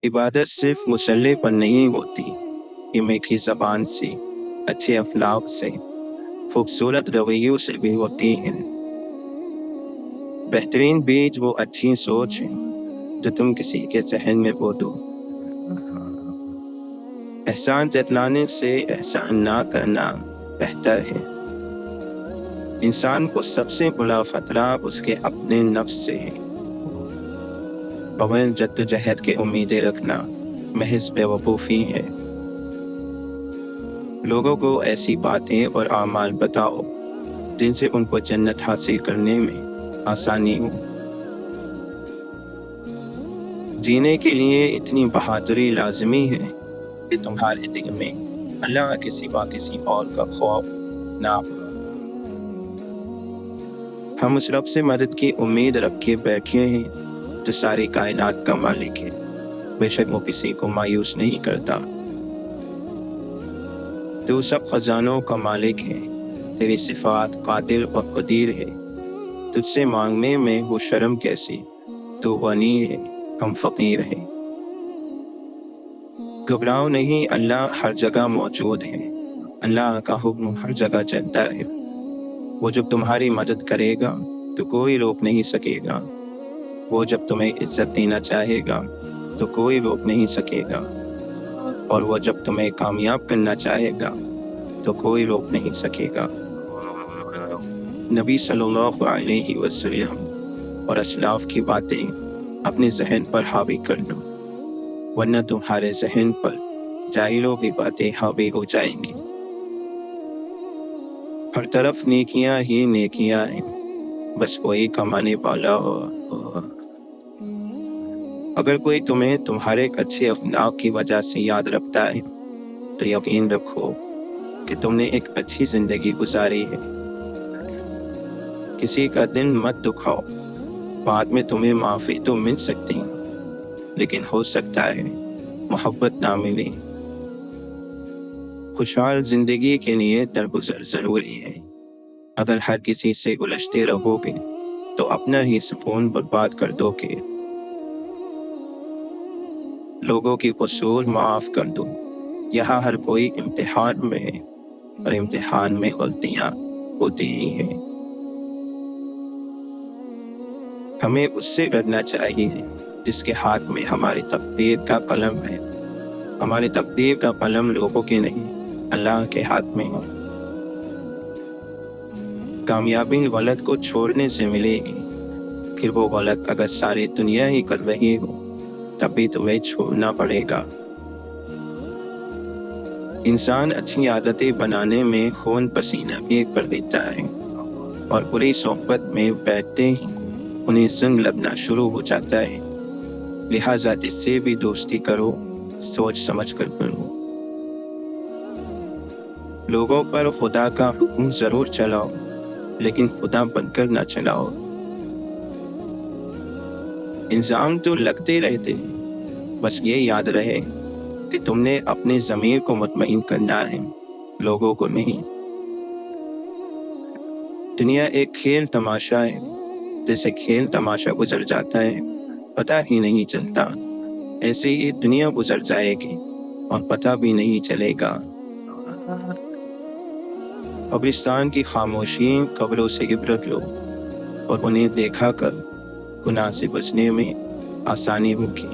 عبادت صرف مسلح پر نہیں ہوتی، یہ میٹھی زبان سے، اچھے اخلاق سے، خوبصورت رویوں سے بھی ہوتی ہے۔ بہترین بیج وہ اچھی سوچ ہے جو تم کسی کے ذہن میں بو دو۔ احسان جتلانے سے احسان نہ کرنا بہتر ہے۔ انسان کو سب سے بڑا خطرہ اس کے اپنے نفس سے ہے۔ بغیر جدوجہد کے امیدیں رکھنا محض بیوقوفی ہے۔ لوگوں کو ایسی باتیں اور اعمال بتاؤ جن سے ان کو جنت حاصل کرنے میں آسانی ہو۔ جینے کے لیے اتنی بہادری لازمی ہے کہ تمہارے دل میں اللہ کے سوا کسی اور کا خوف نہ ہو۔ ہم اس رب سے مدد کی امید رکھ کے بیٹھے ہیں جو ساری کائنات کا مالک ہے، بے شک وہ کسی کو مایوس نہیں کرتا۔ تو سب خزانوں کا مالک ہے، تیری صفات قادر اور قدیر ہے، تجھ سے مانگنے میں وہ شرم کیسی، تو غنی ہے ہم فقیر ہیں۔ گھبراؤ نہیں، اللہ ہر جگہ موجود ہے، اللہ کا حکم ہر جگہ چلتا ہے۔ وہ جب تمہاری مدد کرے گا تو کوئی روک نہیں سکے گا، وہ جب تمہیں عزت دینا چاہے گا تو کوئی روک نہیں سکے گا، اور وہ جب تمہیں کامیاب کرنا چاہے گا تو کوئی روک نہیں سکے گا۔ نبی صلی اللہ علیہ وسلم اور اسلاف کی باتیں اپنے ذہن پر حاوی کر لو، ورنہ تمہارے ذہن پر جاہلوں کی باتیں حاوی ہو جائیں گی۔ ہر طرف نیکیاں ہی نیکیاں ہیں، بس کوئی کمانے والا ہو۔ اگر کوئی تمہیں تمہارے اچھے اخلاق کی وجہ سے یاد رکھتا ہے تو یقین رکھو کہ تم نے ایک اچھی زندگی گزاری ہے۔ کسی کا دل مت دکھاؤ، بعد میں تمہیں معافی تو مل سکتی لیکن ہو سکتا ہے محبت نہ ملے۔ خوشحال زندگی کے لیے درگزر ضروری ہے۔ اگر ہر کسی سے الجھتے رہو گے تو اپنا ہی سکون برباد کر دو گے۔ لوگوں کی قصور معاف کر دو، یہاں ہر کوئی امتحان میں ہے اور امتحان میں غلطیاں ہوتی ہی ہیں۔ ہمیں اس سے ڈرنا چاہیے جس کے ہاتھ میں ہماری تقدیر کا قلم ہے۔ ہماری تقدیر کا قلم لوگوں کے نہیں، اللہ کے ہاتھ میں ہے۔ کامیابی غلط کو چھوڑنے سے ملے گی، پھر وہ غلط اگر ساری دنیا ہی کر رہی ہو تب بھی تمہیں چھوڑنا پڑے گا۔ انسان اچھی عادتیں بنانے میں خون پسینہ بھی کر دیتا ہے، اور بری صحبت میں بیٹھتے ہی انہیں زنگ لگنا شروع ہو جاتا ہے۔ لہٰذا جس سے بھی دوستی کرو سوچ سمجھ کر کرو۔ لوگوں پر خدا کا حکم ضرور چلاؤ لیکن خدا بن کر نہ چلاؤ۔ الزام تو لگتے رہتے ہیں، بس یہ یاد رہے کہ تم نے اپنے ضمیر کو مطمئن کرنا ہے، لوگوں کو نہیں۔ دنیا ایک کھیل تماشا ہے، جیسے کھیل تماشا گزر جاتا ہے پتہ ہی نہیں چلتا، ایسے ہی دنیا گزر جائے گی اور پتہ بھی نہیں چلے گا۔ قبرستان کی خاموشی، قبروں سے عبرت لو اور انہیں دیکھا کر گناہ سے بچنے میں آسانی ہوگی۔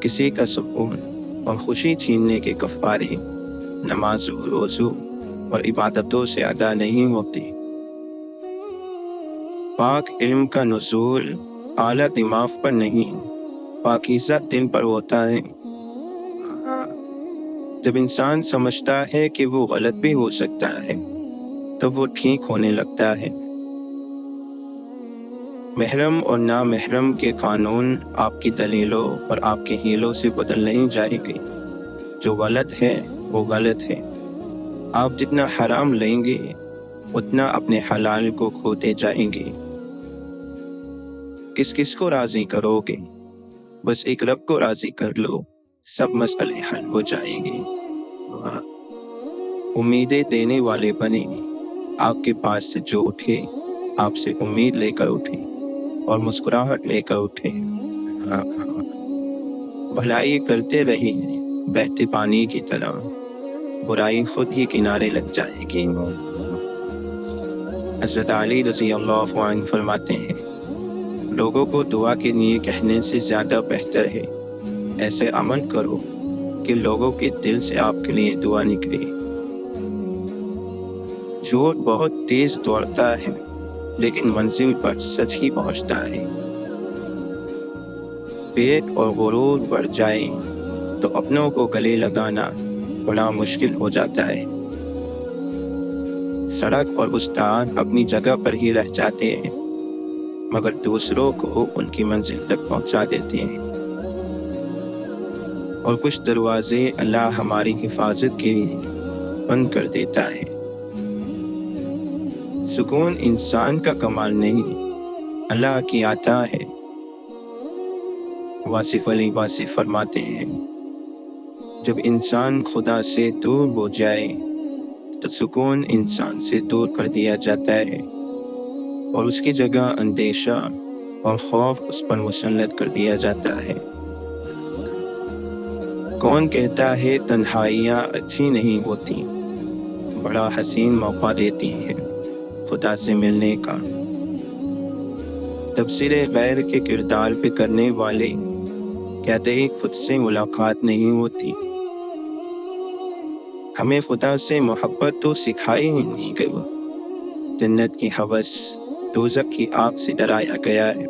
کسی کا سکون اور خوشی چھیننے کے کفارے نماز و روزوں اور عبادتوں سے ادا نہیں ہوتے۔ پاک علم کا نزول اعلیٰ دماغ پر نہیں، پاکیزہ دل پر ہوتا ہے۔ جب انسان سمجھتا ہے کہ وہ غلط بھی ہو سکتا ہے تو وہ ٹھیک ہونے لگتا ہے۔ محرم اور نامحرم کے قانون آپ کی دلیلوں اور آپ کے ہیلوں سے بدل نہیں جائے گے۔ جو غلط ہے وہ غلط ہے۔ آپ جتنا حرام لیں گے اتنا اپنے حلال کو کھوتے جائیں گے۔ کس کس کو راضی کرو گے؟ بس ایک رب کو راضی کر لو، سب مسئلے حل ہو جائیں گے۔ امیدیں دینے والے بنے، آپ کے پاس سے جو اٹھے آپ سے امید لے کر اٹھے اور مسکراہٹ لے کر اٹھے۔ بھلائی کرتے رہیے بہتے پانی کی طرح، برائی خود ہی کنارے لگ جائے گی۔ حضرت علی رضی اللہ عنہ فرماتے ہیں، لوگوں کو دعا کے لیے کہنے سے زیادہ بہتر ہے ایسے عمل کرو کہ لوگوں کے دل سے آپ کے لیے دعا نکلے۔ جھوٹ بہت تیز دوڑتا ہے لیکن منزل پر سچ ہی پہنچتا ہے۔ پیٹ اور غرور بڑھ جائے تو اپنوں کو گلے لگانا بڑا مشکل ہو جاتا ہے۔ سڑک اور استاد اپنی جگہ پر ہی رہ جاتے ہیں مگر دوسروں کو ان کی منزل تک پہنچا دیتے ہیں۔ اور کچھ دروازے اللہ ہماری حفاظت کے لیے بند کر دیتا ہے۔ سکون انسان کا کمال نہیں، اللہ کی عطا ہے۔ واصف علی واصف فرماتے ہیں، جب انسان خدا سے دور ہو جائے تو سکون انسان سے دور کر دیا جاتا ہے اور اس کی جگہ اندیشہ اور خوف اس پر مسلط کر دیا جاتا ہے۔ کون کہتا ہے تنہائیاں اچھی نہیں ہوتی، بڑا حسین موقع دیتی ہیں خدا سے ملنے کا۔ تفسیر غیر کے کردار پہ کرنے والے کہتے ہیں خود سے ملاقات نہیں ہوتی۔ ہمیں خدا سے محبت تو سکھائی ہی نہیں گئی، جنت کی ہوس دوزخ کی آگ سے ڈرایا گیا ہے۔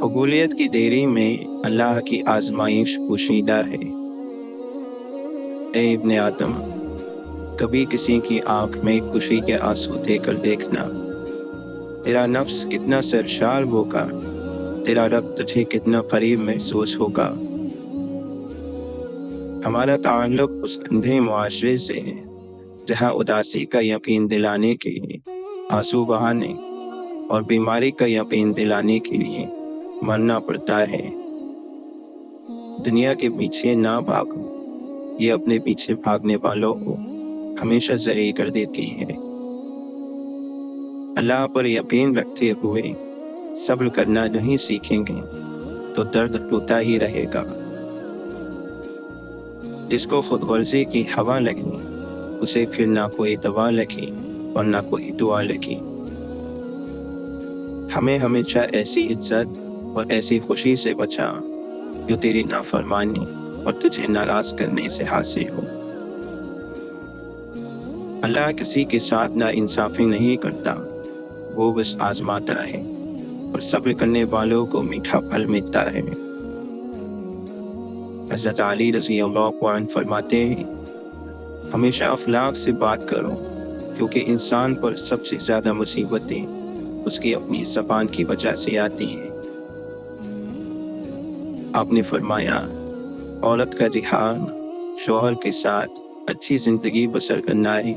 قبولیت کی دیری میں اللہ کی آزمائش پوشیدہ ہے۔ اے ابن آدم، کبھی کسی کی آنکھ میں خوشی کے آنسو دے کر دیکھنا، تیرا نفس کتنا سرشار ہوگا، تیرا رب تجھے کتنا قریب محسوس ہوگا۔ ہمارا تعلق اس اندھے معاشرے سے ہے جہاں اداسی کا یقین دلانے کے لیے آنسو بہانے اور بیماری کا یقین دلانے کے لیے مرنا پڑتا ہے۔ دنیا کے پیچھے نہ بھاگو، یہ اپنے پیچھے بھاگنے والوں کو ہمیشہ ذلیل کر دیتی ہے۔ اللہ پر یقین رکھتے ہوئے صبر کرنا نہیں سیکھیں گے تو درد ہوتا ہی رہے گا۔ جس کو خود غرضی کی ہوا لگی اسے پھر نہ کوئی دوا لگی اور نہ کوئی دعا لگی۔ ہمیں ہمیشہ ایسی عزت اور ایسی خوشی سے بچا جو تیری نافرمانی اور تجھے ناراض کرنے سے حاصل ہو۔ اللہ کسی کے ساتھ نا انصافی نہیں کرتا، وہ بس آزماتا ہے اور صبر کرنے والوں کو میٹھا پھل ملتا ہے۔ حضرت علی رضی اللہ عنہ فرماتے ہیں، ہمیشہ اخلاق سے بات کرو کیونکہ انسان پر سب سے زیادہ مصیبتیں اس کی اپنی زبان کی وجہ سے آتی ہیں۔ آپ نے فرمایا، عورت کا جہاد شوہر کے ساتھ اچھی زندگی بسر کرنا ہے۔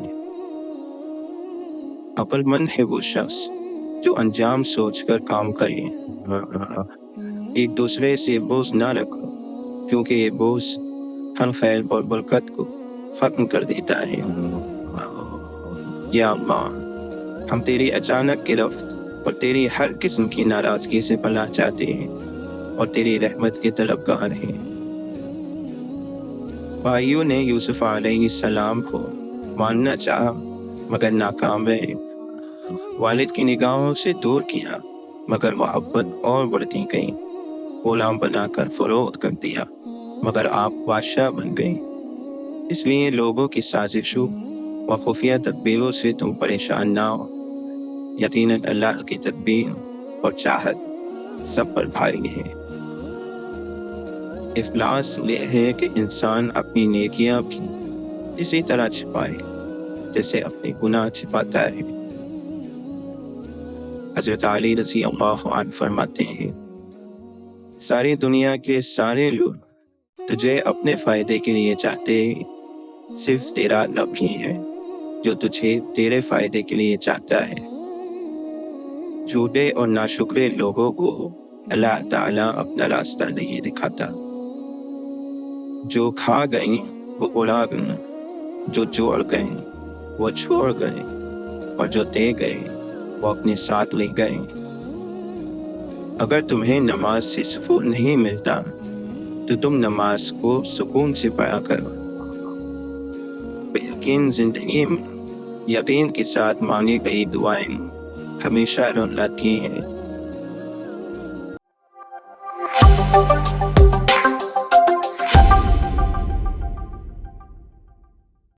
عقل مند ہے وہ شخص جو انجام سوچ کر کام کرے۔ ایک دوسرے سے بوجھ نہ رکھو کیونکہ یہ بوجھ ہر خیر اور برکت کو ختم کر دیتا ہے۔ یا اللہ، ہم تیری اچانک گرفت اور تیری ہر قسم کی ناراضگی سے پناہ چاہتے ہیں اور تیری رحمت کے طلبگار ہیں۔ بھائیوں نے یوسف علیہ السلام کو ماننا چاہا مگر ناکام رہے، والد کی نگاہوں سے دور کیا مگر محبت اور بڑھتی گئی، غلام بنا کر فروخت کر دیا مگر آپ بادشاہ بن گئے۔ اس لیے لوگوں کی سازشوں و خفیہ تدبیروں سے تم پریشان نہ ہو، یقیناً اللہ کی تدبیر اور چاہت سب پر بھاری ہے۔ افلاس یہ ہے کہ انسان اپنی نیکیاں بھی اسی طرح چھپائے جیسے اپنے گناہ چھپاتا ہے۔ حضرت علی رضی اللہ عنہ فرماتے ہیں، ساری دنیا کے سارے لوگ تجھے اپنے فائدے کے لیے چاہتے ہیں، صرف تیرا رب ہی ہے جو تجھے تیرے فائدے کے لیے چاہتا ہے۔ جھوٹے اور ناشکرے لوگوں کو اللہ تعالیٰ اپنا راستہ نہیں دکھاتا۔ جو کھا گئیں وہ اڑا گئیں، جو جوڑ گئیں وہ چھوڑ گئے اور جو دے گئے وہ اپنے ساتھ لے گئے۔ اگر تمہیں نماز سے سکون نہیں ملتا تو تم نماز کو سکون سے پڑھا کرو۔ یقین زندگی میں یقین کے ساتھ مانگی گئی دعائیں ہمیشہ رون لاتی ہیں۔